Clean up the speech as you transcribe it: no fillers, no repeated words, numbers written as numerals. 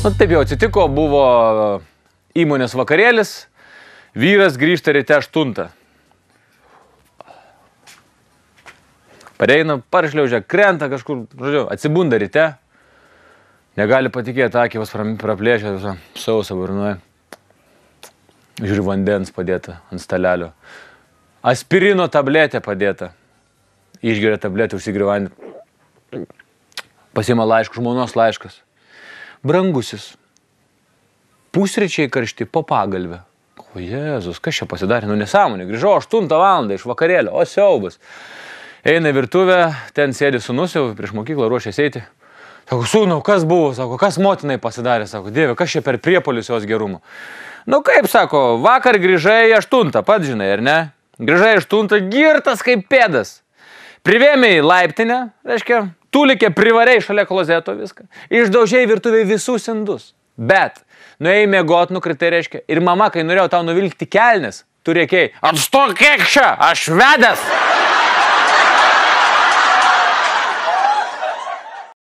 Nu, taip jau atsitiko, buvo įmonės vakarėlis, vyras grįžta ryte 8. Pareina, paršliaužia, krenta kažkur, žodžiu, atsibunda ryte, negali patikėti, akį vos praplėšia, sausą burnoje. Žiūri, vandens padėta ant stalelio. Aspirino tabletė padėta. Išgeria tabletę, užsigri vandenį. Pasiima laiškus, žmonos laiškas. Brangusis, pusryčiai karšti po pagalvę. O Jėzus, kas čia pasidarė? Nu nesąmonė, grįžau 8 valandą iš vakarėlio, o siaubas. Eina į virtuvę, ten sėdi sūnus, jau prieš mokyklą ruošėsi eiti. Sako, sūnau, kas buvo? Sako, kas motinai pasidarė? Sako, Dieve, kas čia per priepolius jos gerumo? Nu kaip, sako, vakar grįžai 8, pats žinai, ar ne? Grįžai 8, girtas kaip pėdas. Privėmė į laiptinę, reiškia, tulikė privariai šalia klozeto viską. Išdaužiai virtuviai visus indus. Bet, nuėjai miegot, nukritai, reiškia. Ir mama, kai norėjau tau nuvilkti kelnes, tu rėkėjai, atstok kiek čia, aš vedęs.